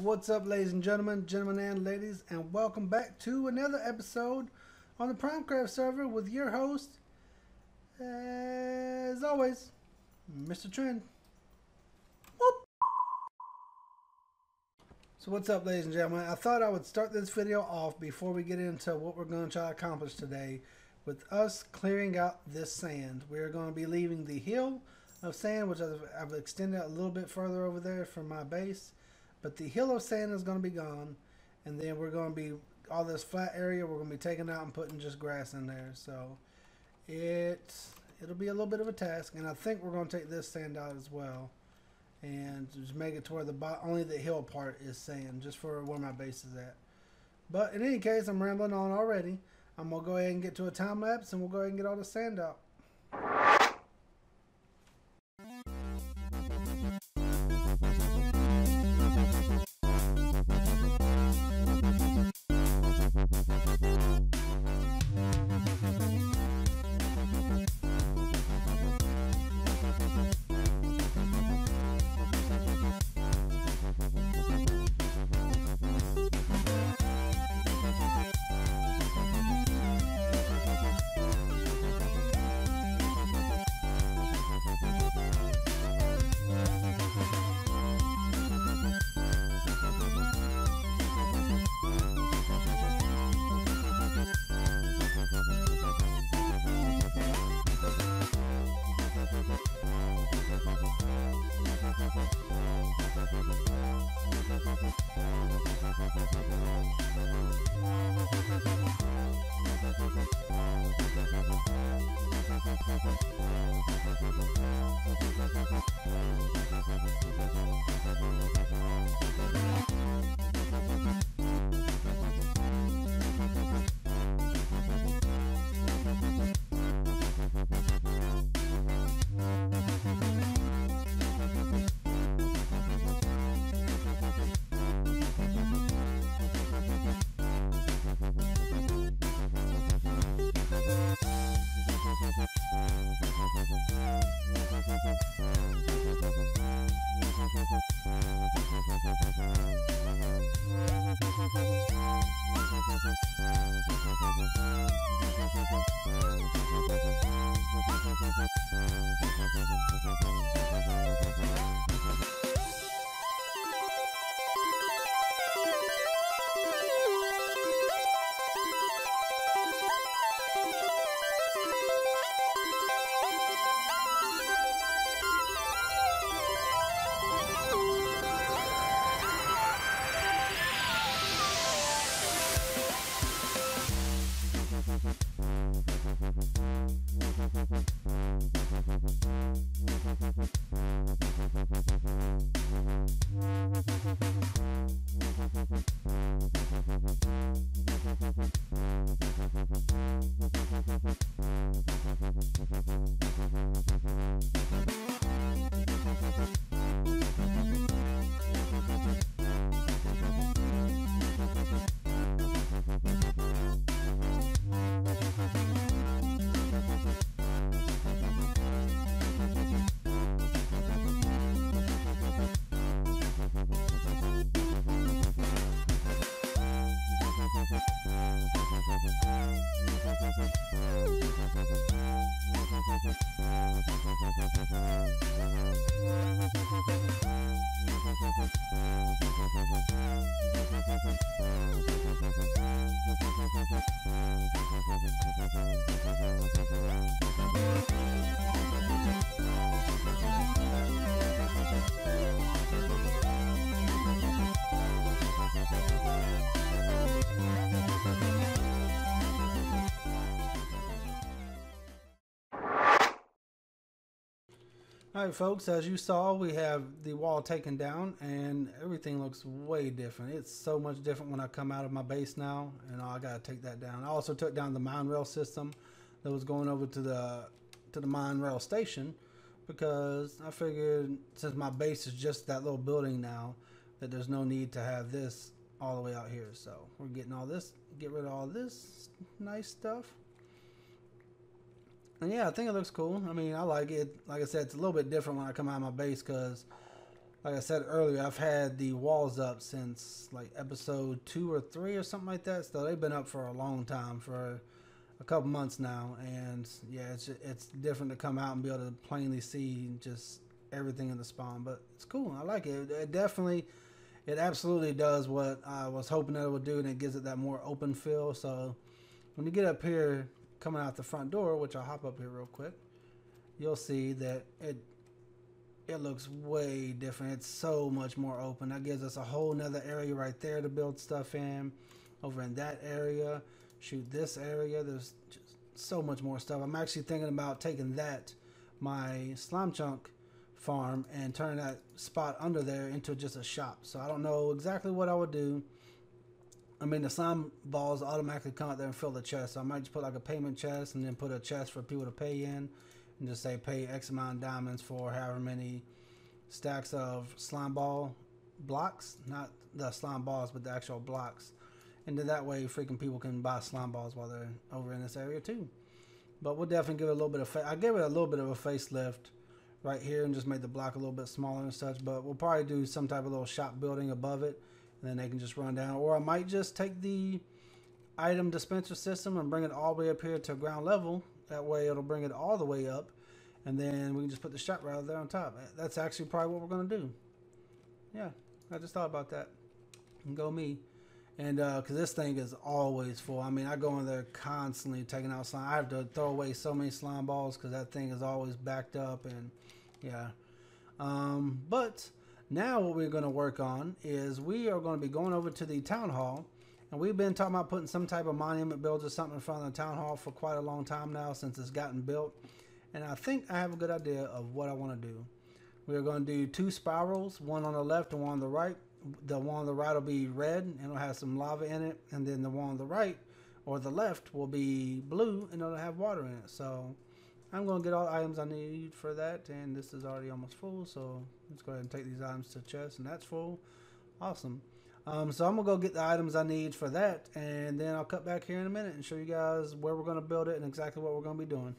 What's up, ladies and gentlemen, and ladies, and welcome back to another episode on the PrimeCraft server with your host, as always, MrTrend. Whoop! So what's up, ladies and gentlemen? I thought I would start this video off before we get into what we're going to try to accomplish today with us clearing out this sand. We're going to be leaving the hill of sand, which I've extended a little bit further over there from my base. But the hill of sand is going to be gone, and then we're going to be, all this flat area, we're going to be taking out and putting just grass in there. So it'll be a little bit of a task, and I think we're going to take this sand out as well, and just make it to where only the hill part is sand, just for where my base is at. But in any case, I'm rambling on already. I'm going to go ahead and get to a time lapse, and we'll go ahead and get all the sand out. Alright folks, as you saw, we have the wall taken down and everything looks way different. It's so much different when I come out of my base now, and I gotta take that down. I also took down the mine rail system that was going over to the mine rail station, because I figured since my base is just that little building now, that there's no need to have this all the way out here. So we're getting all this, get rid of all this nice stuff. And yeah, I think it looks cool. I mean, I like it. Like I said, it's a little bit different when I come out of my base, because Like I said earlier, I've had the walls up since like episode 2 or 3 or something like that. So they've been up for a long time, for a couple months now. And yeah, it's different to come out and be able to plainly see just everything in the spawn. But it's cool. I like it. It definitely, it absolutely does what I was hoping that it would do, and it gives it that more open feel. So when you get up here, coming out the front door, which I'll hop up here real quick, you'll see that it looks way different. It's so much more open. That gives us a whole nother area right there to build stuff in. Over in that area, shoot this area. There's just so much more stuff. I'm actually thinking about taking that, my slime chunk farm, and turning that spot under there into just a shop. So I don't know exactly what I would do. I mean, the slime balls automatically come out there and fill the chest. So I might just put like a payment chest and then put a chest for people to pay in. And just say pay X amount of diamonds for however many stacks of slime ball blocks, not the slime balls, but the actual blocks. And then that way, freaking people can buy slime balls while they're over in this area too. But we'll definitely give it a little bit of I gave it a little bit of a facelift right here and just made the block a little bit smaller and such. But we'll probably do some type of little shop building above it, and then they can just run down. Or I might just take the item dispenser system and bring it all the way up here to ground level. That way it'll bring it all the way up, and then we can just put the shop right there on top. That's actually probably what we're going to do. Yeah, I just thought about that. And go me. And because this thing is always full. I mean, I go in there constantly taking out slime. I have to throw away so many slime balls because that thing is always backed up. And yeah. But now what we're going to work on is we are going to be going over to the town hall. And we've been talking about putting some type of monument build or something in front of the town hall for quite a long time now, since it's gotten built. And I think I have a good idea of what I want to do. We're going to do 2 spirals, one on the left and one on the right. The one on the right will be red and it'll have some lava in it. And then the one on the right or the left will be blue and it'll have water in it. So I'm going to get all the items I need for that. And this is already almost full. So let's go ahead and take these items to the chest, and that's full. Awesome. So I'm going to go get the items I need for that, and then I'll cut back here in a minute and show you guys where we're going to build it and exactly what we're going to be doing.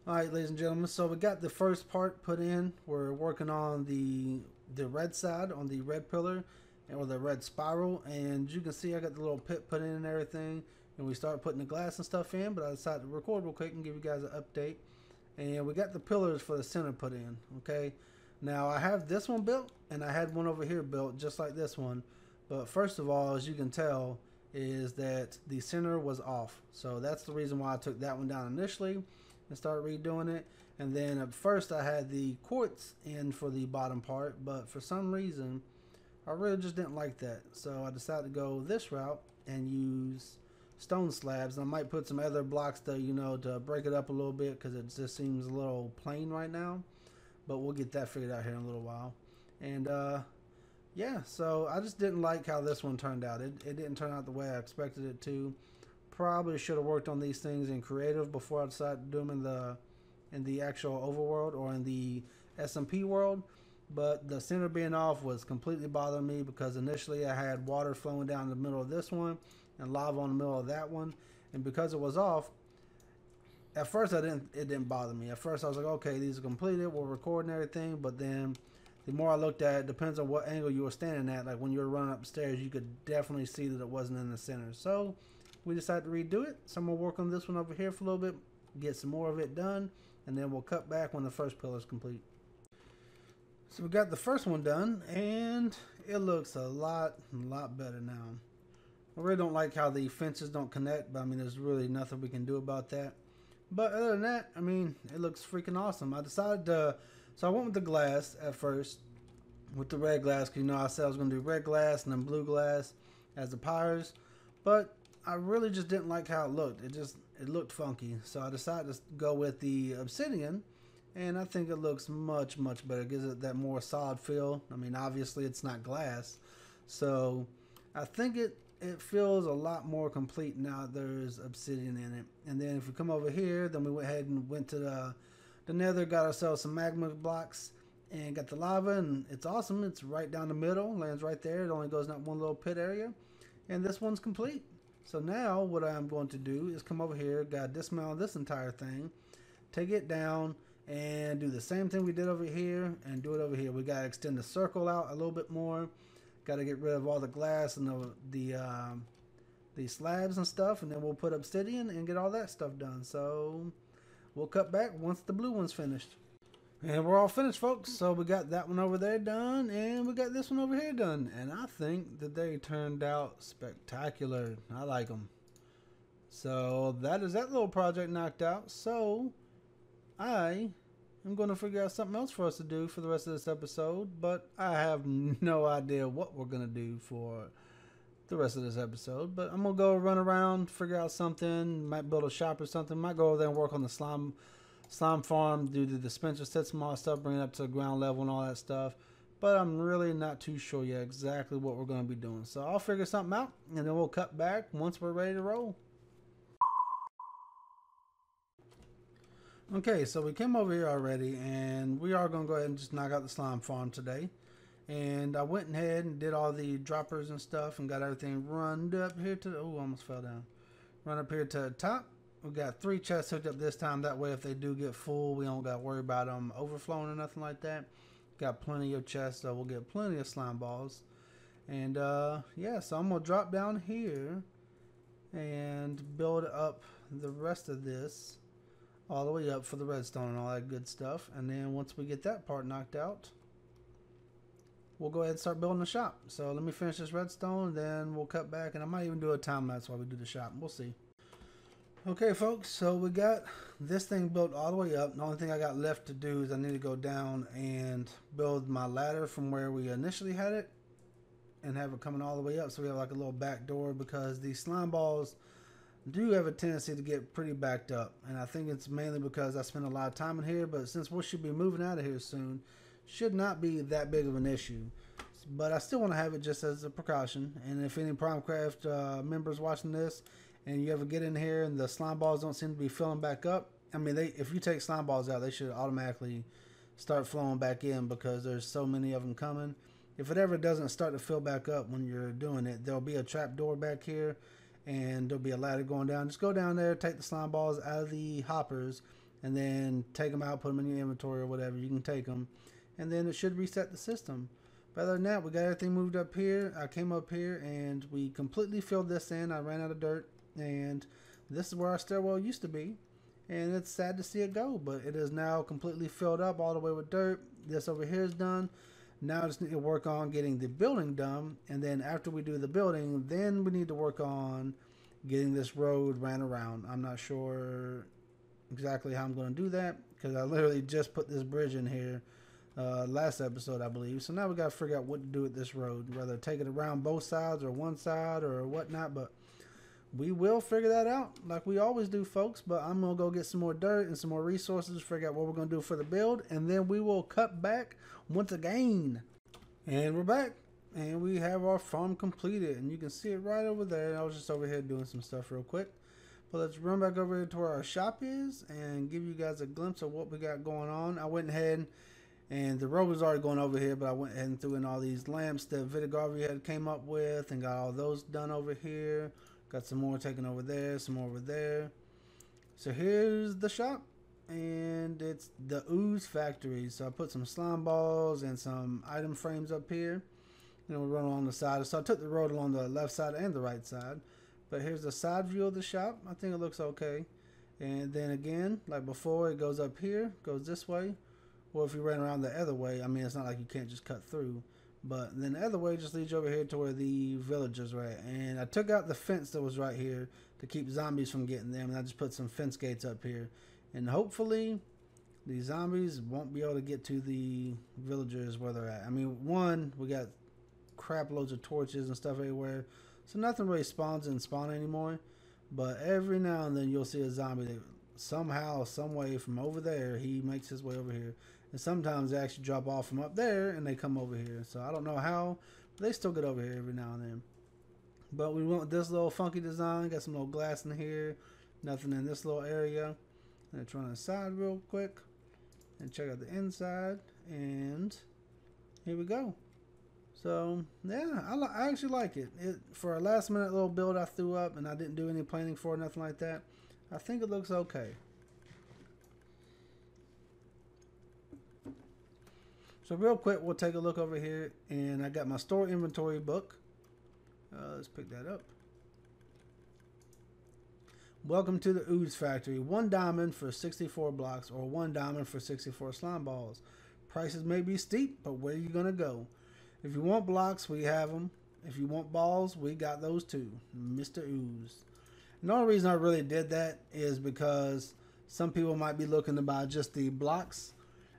Alright, ladies and gentlemen, so we got the first part put in. We're working on the red side, on the red pillar, or the red spiral, and you can see I got the little pit put in and everything, and we started putting the glass and stuff in, but I decided to record real quick and give you guys an update. And we got the pillars for the center put in, okay? Now, I have this one built, and I had one over here built just like this one. But first of all, as you can tell, is that the center was off. So that's the reason why I took that one down initially and started redoing it. And then at first I had the quartz in for the bottom part, but for some reason, I really just didn't like that. So I decided to go this route and use stone slabs. And I might put some other blocks to, you know, to break it up a little bit, because it just seems a little plain right now. But we'll get that figured out here in a little while. And yeah, so I just didn't like how this one turned out. It didn't turn out the way I expected it to. Probably should have worked on these things in creative before I decided to do them in the actual overworld or in the SMP world. But the center being off was completely bothering me, because initially I had water flowing down the middle of this one and lava in the middle of that one. And because it was off, at first it didn't bother me. At first I was like, okay, these are completed, we'll record and everything. But then the more I looked at it, depends on what angle you were standing at. Like when you were running upstairs, you could definitely see that it wasn't in the center. So we decided to redo it. So I'm going to work on this one over here for a little bit, get some more of it done, and then we'll cut back when the first pillar is complete. So we got the first one done, and it looks a lot better now. I really don't like how the fences don't connect, but I mean, there's really nothing we can do about that. But other than that, I mean, it looks freaking awesome. I decided to, so I went with the glass at first, with the red glass, because, you know, I said I was going to do red glass and then blue glass as the pyres. But I really just didn't like how it looked. It looked funky. So I decided to go with the obsidian, and I think it looks much better. It gives it that more solid feel. I mean, obviously it's not glass. So I think it feels a lot more complete now that there's obsidian in it. And then if we come over here, then we went ahead and went to the nether, got ourselves some magma blocks, and got the lava, and it's awesome. It's right down the middle, lands right there. It only goes in that one little pit area. And this one's complete. So now what I'm going to do is come over here, got to dismantle this entire thing, take it down, and do the same thing we did over here and do it over here. We got to extend the circle out a little bit more. Got to get rid of all the glass and the slabs and stuff, and then we'll put obsidian and get all that stuff done. So we'll cut back once the blue one's finished. And we're all finished, folks. So we got that one over there done, and we got this one over here done. And I think that they turned out spectacular. I like them. So that is that little project knocked out. So I am going to figure out something else for us to do for the rest of this episode, but I have no idea what we're going to do for the rest of this episode. But I'm going to go run around, figure out something, might build a shop or something, might go over there and work on the slime farm, do the dispenser, set some more stuff, bring it up to the ground level and all that stuff. But I'm really not too sure yet exactly what we're going to be doing. So I'll figure something out, and then we'll cut back once we're ready to roll. Okay, so we came over here already, and we are going to go ahead and just knock out the slime farm today. And I went ahead and did all the droppers and stuff and got everything run up here to the, oh, almost fell down. Run up here to the top. We got 3 chests hooked up this time. That way, if they do get full, we don't got to worry about them overflowing or nothing like that. Got plenty of chests, so we'll get plenty of slime balls. And yeah, so I'm going to drop down here and build up the rest of this all the way up for the redstone and all that good stuff. And then once we get that part knocked out, we'll go ahead and start building the shop. So let me finish this redstone, and then we'll cut back, and I might even do a time lapse while we do the shop. We'll see. Okay, folks, so we got this thing built all the way up. The only thing I got left to do is I need to go down and build my ladder from where we initially had it and have it coming all the way up, so we have like a little back door, because these slime balls do have a tendency to get pretty backed up. And I think it's mainly because I spend a lot of time in here, but since we should be moving out of here soon, should not be that big of an issue. But I still want to have it just as a precaution. And if any PrimeCraft members watching this, and you ever get in here and the slime balls don't seem to be filling back up, I mean, if you take slime balls out, they should automatically start flowing back in, because there's so many of them coming. If it ever doesn't start to fill back up when you're doing it, there'll be a trap door back here, and there'll be a ladder going down. Just go down there, take the slime balls out of the hoppers, and then take them out, put them in your inventory or whatever. You can take them, and then it should reset the system. But other than that, we got everything moved up here. I came up here and we completely filled this in. I ran out of dirt, and this is where our stairwell used to be, and it's sad to see it go, but it is now completely filled up all the way with dirt. This over here is done. Now I just need to work on getting the building done, and then after we do the building, then we need to work on getting this road ran around. I'm not sure exactly how I'm going to do that, because I literally just put this bridge in here last episode, I believe. So now we got to figure out what to do with this road, whether take it around both sides or one side or whatnot. But we will figure that out like we always do, folks. But I'm going to go get some more dirt and some more resources, figure out what we're going to do for the build, and then we will cut back once again. And we're back, and we have our farm completed, and you can see it right over there. I was just over here doing some stuff real quick. But let's run back over here to where our shop is and give you guys a glimpse of what we got going on. I went ahead and the road was already going over here, but I went ahead and threw in all these lamps that Videogames had came up with and got all those done over here. Got some more taken over there, some more over there. So here's the shop, and it's the Ooze Factory. So I put some slime balls and some item frames up here. You know, we run along the side. So I took the road along the left side and the right side. But here's the side view of the shop. I think it looks okay. And then again, like before, it goes up here, goes this way. Or if you ran around the other way, I mean, it's not like you can't just cut through. But then the other way just leads you over here to where the villagers are at. And I took out the fence that was right here to keep zombies from getting them. And I just put some fence gates up here. And hopefully the zombies won't be able to get to the villagers where they're at. I mean, one, we got crap loads of torches and stuff everywhere. So nothing really spawns in spawn anymore. But every now and then you'll see a zombie that somehow, some way from over there, he makes his way over here. And sometimes they actually drop off from up there and they come over here. So I don't know how, but they still get over here every now and then. But we went with this little funky design. Got some little glass in here. Nothing in this little area. Let's run inside real quick and check out the inside. And here we go. So yeah, I actually like it. For a last minute little build I threw up and I didn't do any planning for it, nothing like that. I think it looks okay. So real quick, we'll take a look over here, and I got my store inventory book. Let's pick that up. Welcome to the Ooze Factory. 1 diamond for 64 blocks, or 1 diamond for 64 slime balls. Prices may be steep, but where are you gonna go? If you want blocks, we have them. If you want balls, we got those too. Mr. Ooze. And the only reason I really did that is because some people might be looking to buy just the blocks.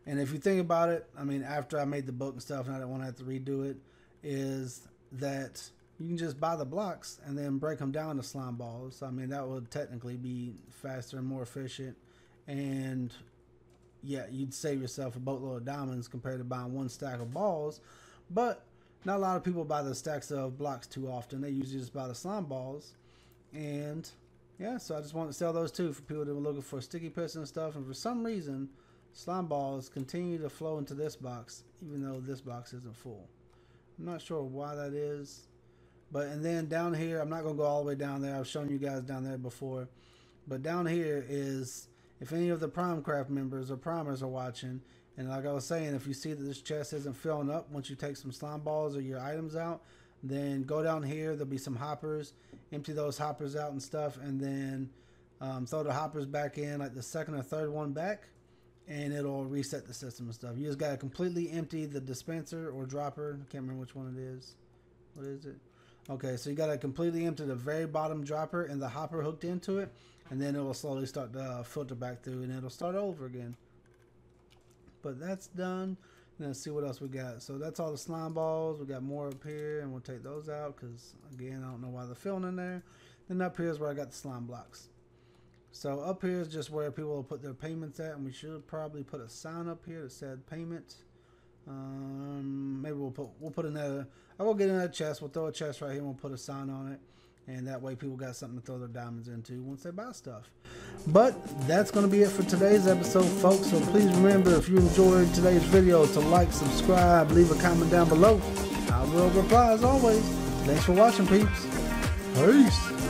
And if you think about it, I mean, after I made the book and stuff, and I don't want to have to redo it, is that you can just buy the blocks and then break them down to slime balls. I mean, that would technically be faster and more efficient. And yeah, you'd save yourself a boatload of diamonds compared to buying 1 stack of balls. But not a lot of people buy the stacks of blocks too often. They usually just buy the slime balls. And yeah, so I just want to sell those too for people that were looking for sticky pistons and stuff. And for some reason, slime balls continue to flow into this box, even though this box isn't full. I'm not sure why that is. But, and then down here, I'm not going to go all the way down there. I've shown you guys down there before. But down here is, if any of the PrimeCraft members or primers are watching, and like I was saying, if you see that this chest isn't filling up once you take some slime balls or your items out, then go down here. There'll be some hoppers. Empty those hoppers out and stuff, and then throw the hoppers back in, like the second or third one back, and it'll reset the system and stuff. You just got to completely empty the dispenser or dropper. I can't remember which one it is. What is it? Okay, so you got to completely empty the very bottom dropper and the hopper hooked into it, and then it will slowly start to filter back through, and it'll start over again. But that's done. And let's see what else we got. So that's all the slime balls. We got more up here, and we'll take those out because, again, I don't know why they're filling in there. Then up here is where I got the slime blocks. So up here is just where people will put their payments at, and we should probably put a sign up here that said payment. Maybe we'll put another. I will get in that chest. We'll throw a chest right here and we'll put a sign on it, and that way people got something to throw their diamonds into once they buy stuff. But that's going to be it for today's episode, folks. So please remember, if you enjoyed today's video, to like, subscribe, leave a comment down below. I will reply as always. Thanks for watching, peeps. Peace.